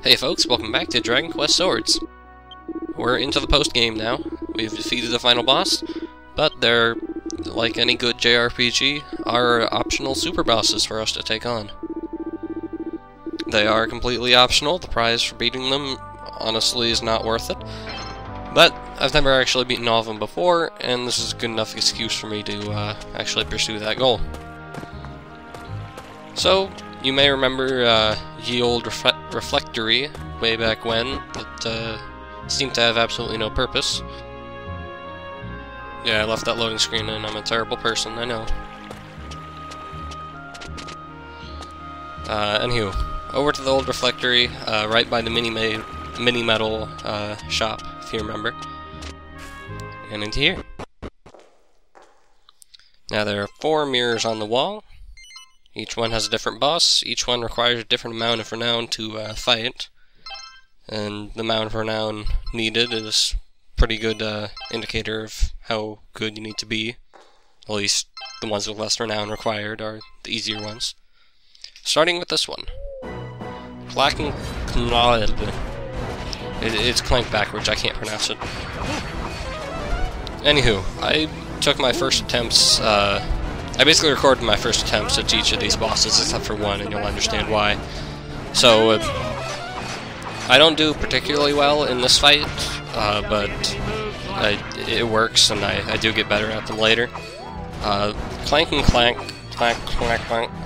Hey folks, welcome back to Dragon Quest Swords. We're into the post-game now. We've defeated the final boss, but they're, like any good JRPG, are optional super bosses for us to take on. They are completely optional. The prize for beating them, honestly, is not worth it. But I've never actually beaten all of them before, and this is a good enough excuse for me to actually pursue that goal. So, you may remember ye old reflectory way back when that seemed to have absolutely no purpose. Yeah, I left that loading screen and I'm a terrible person, I know. Anywho, over to the old reflectory, right by the mini metal shop, if you remember. And into here. Now there are 4 mirrors on the wall. Each one has a different boss. Each one requires a different amount of renown to fight. And the amount of renown needed is a pretty good indicator of how good you need to be. At least the ones with less renown required are the easier ones. Starting with this one. Clank Clank. It's Clank backwards, I can't pronounce it. Anywho, I took my first attempts, I basically recorded my first attempts at each of these bosses, except for one, and you'll understand why. So, I don't do particularly well in this fight, but it works, and I do get better at them later. Clank and Clank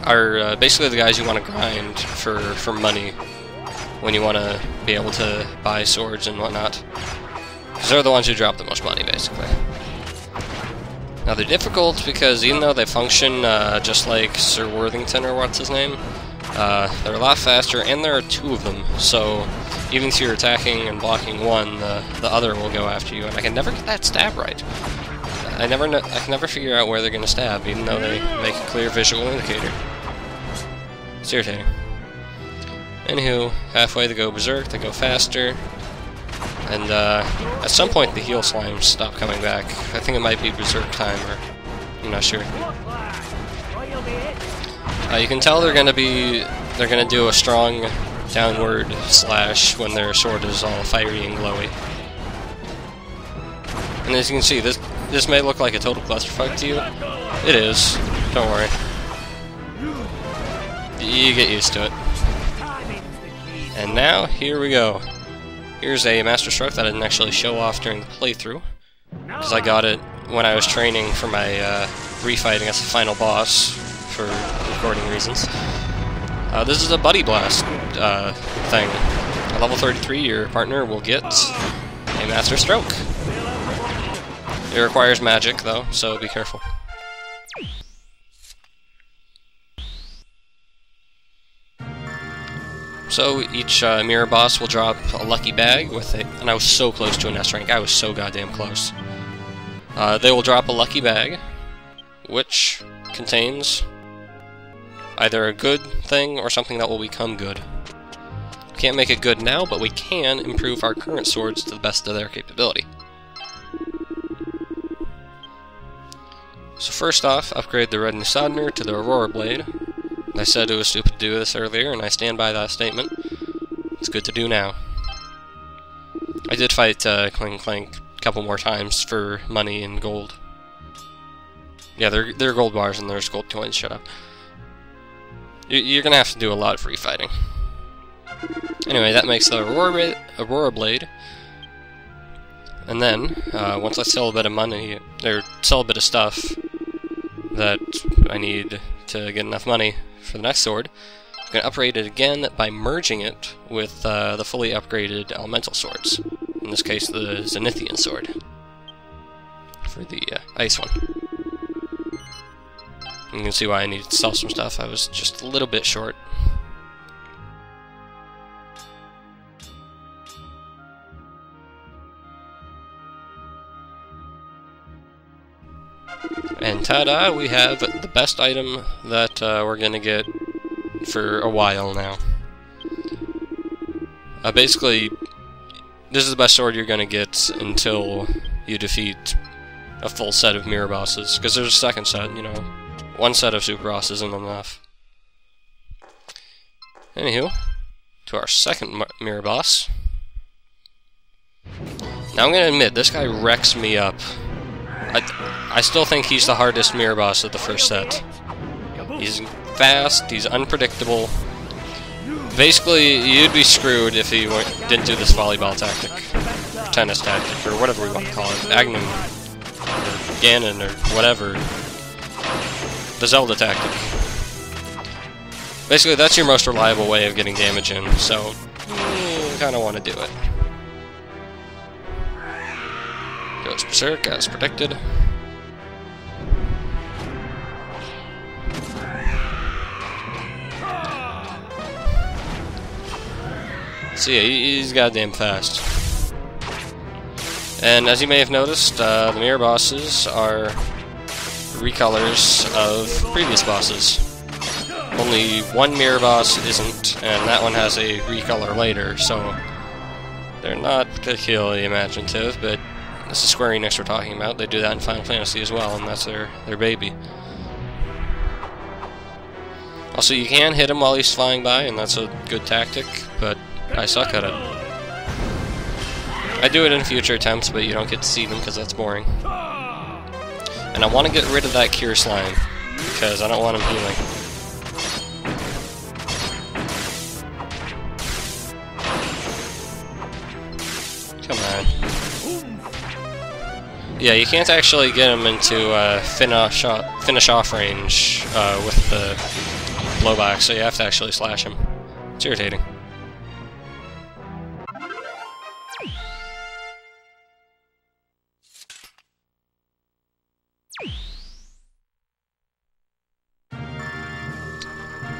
are basically the guys you want to grind for money when you want to be able to buy swords and whatnot. Because they're the ones who drop the most money, basically. Now they're difficult because even though they function just like Sir Worthington or what's his name, they're a lot faster, and there are 2 of them, so even if you're attacking and blocking one, the other will go after you, and I can never get that stab right. I can never figure out where they're going to stab, even though they make a clear visual indicator. It's irritating. Anywho, halfway they go berserk, they go faster. And at some point the heal slimes stop coming back. I think it might be berserk time, or I'm not sure. You can tell they're gonna do a strong downward slash when their sword is all fiery and glowy. And as you can see, this may look like a total clusterfuck to you. It is. Don't worry. You get used to it. And now here we go. Here's a Master Stroke that I didn't actually show off during the playthrough, because I got it when I was training for my refight against the final boss, for recording reasons. This is a Buddy Blast thing. At level 33, your partner will get a Master Stroke. It requires magic, though, so be careful. So each mirror boss will drop a lucky bag with it, and I was so close to an S rank. I was so goddamn close. They will drop a lucky bag, which contains either a good thing or something that will become good. We can't make it good now, but we can improve our current swords to the best of their capability. So first off, upgrade the Red Nusadner to the Aurora blade. I said it was stupid to do this earlier, and I stand by that statement. It's good to do now. I did fight Clank Clank a couple more times for money and gold. Yeah, they're gold bars and there's gold coins, shut up. You're gonna have to do a lot of free fighting. Anyway, that makes the Aurora blade. And then, once I sell a bit of money, or sell a bit of stuff that I need to get enough money for the next sword, I'm going to upgrade it again by merging it with the fully upgraded elemental swords. In this case, the Zenithian sword. For the ice one. You can see why I needed to sell some stuff. I was just a little bit short. And ta-da, we have the best item that we're gonna get for a while now. Basically, this is the best sword you're gonna get until you defeat a full set of mirror bosses, because there's a second set, you know. One set of super bosses isn't enough. Anywho, to our second mirror boss. Now I'm gonna admit, this guy wrecks me up. I still think he's the hardest mirror boss of the first set. He's fast, he's unpredictable. Basically, you'd be screwed if he didn't do this volleyball tactic, or tennis tactic, or whatever we want to call it, Agnon, or Ganon, or whatever. The Zelda tactic. Basically, that's your most reliable way of getting damage in, so you kind of want to do it. Goes Berserk, as predicted. So yeah, he's goddamn fast. And as you may have noticed, the mirror bosses are recolors of previous bosses. Only one mirror boss isn't, and that one has a recolor later, so they're not particularly imaginative, but this is Square Enix we're talking about. They do that in Final Fantasy as well, and that's their baby. Also, you can hit him while he's flying by, and that's a good tactic, but I suck at it. I do it in future attempts, but you don't get to see them because that's boring. And I want to get rid of that Cure Slime, because I don't want him healing. Come on. Yeah, you can't actually get him into finish off range with the blowback, so you have to actually slash him. It's irritating.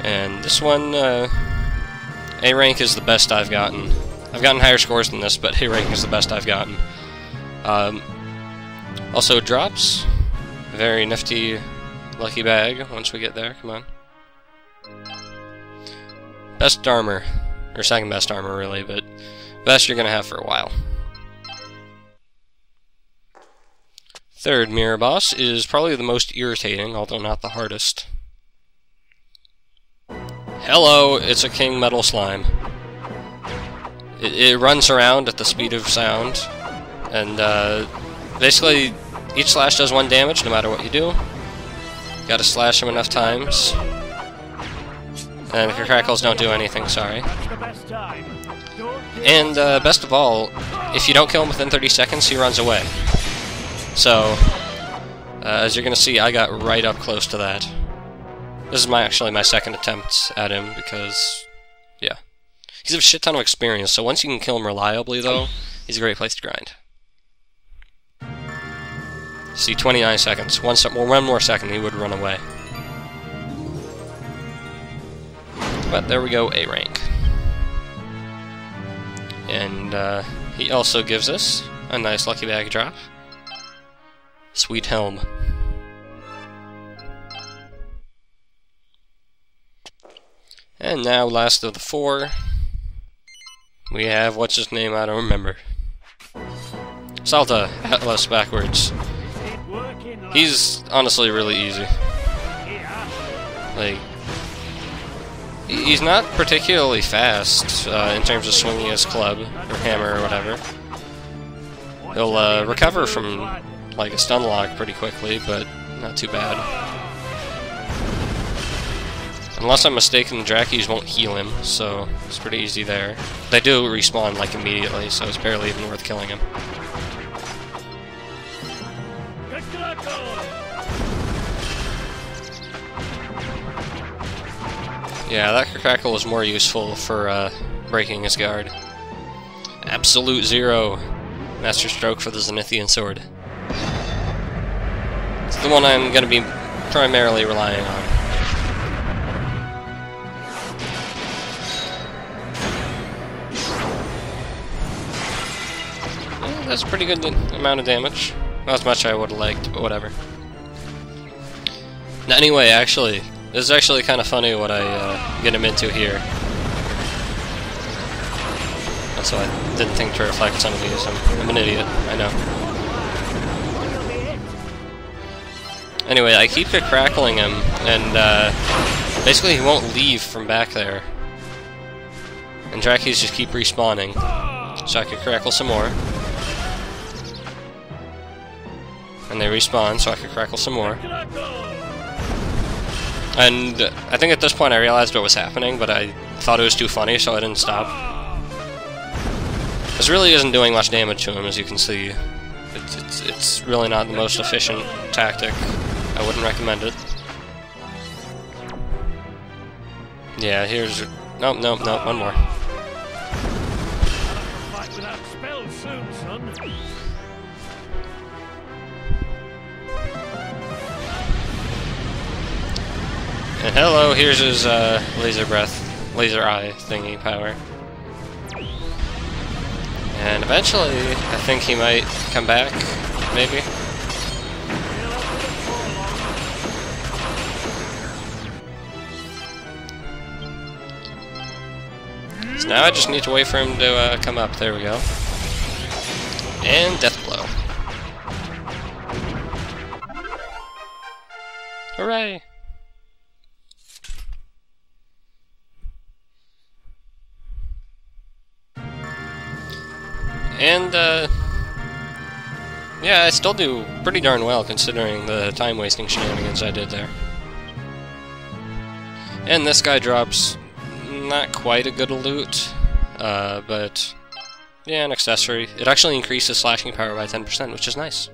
And this one, A rank is the best I've gotten. I've gotten higher scores than this, but A rank is the best I've gotten. Also drops. A very nifty lucky bag once we get there, come on. Best armor. Or second best armor, really, but best you're gonna have for a while. Third mirror boss is probably the most irritating, although not the hardest. Hello, it's a King Metal Slime. It runs around at the speed of sound, and basically each slash does 1 damage no matter what you do. You gotta slash him enough times. And if your crackles don't do anything, sorry. And best of all, if you don't kill him within 30 seconds, he runs away. So, as you're gonna see, I got right up close to that. This is actually my second attempt at him, because, yeah. He's a shit ton of experience, so once you can kill him reliably, though, he's a great place to grind. See, 29 seconds. One more second, he would run away. But there we go, A rank. And he also gives us a nice lucky bag drop. Sweet Helm. And now, last of the 4, we have, what's his name, I don't remember. Salta, Atlas backwards. He's honestly really easy. Like, he's not particularly fast in terms of swinging his club, or hammer, or whatever. He'll recover from, like, a stun lock pretty quickly, but not too bad. Unless I'm mistaken, Drackies won't heal him, so it's pretty easy there. They do respawn, like, immediately, so it's barely even worth killing him. Yeah, that crackle is more useful for breaking his guard. Absolute Zero. Master Stroke for the Zenithian Sword. It's the one I'm going to be primarily relying on. That's a pretty good amount of damage. Not as much as I would have liked, but whatever. Now, anyway, actually, this is actually kind of funny what I get him into here. That's why I didn't think to reflect some of these. I'm an idiot, I know. Anyway, I keep crackling him, and basically he won't leave from back there. And Drackies just keep respawning. So I could crackle some more. And they respawn, so I could crackle some more. And I think at this point I realized what was happening, but I thought it was too funny, so I didn't stop. This really isn't doing much damage to him, as you can see. It's really not the most efficient tactic. I wouldn't recommend it. Yeah, here's... Nope, nope, nope, one more. And hello, here's his laser breath, laser eye thingy power. And eventually, I think he might come back, maybe. So now I just need to wait for him to come up. There we go. And death blow. Hooray! And, yeah, I still do pretty darn well considering the time-wasting shenanigans I did there. And this guy drops not quite a good loot, but, yeah, an accessory. It actually increases slashing power by 10%, which is nice.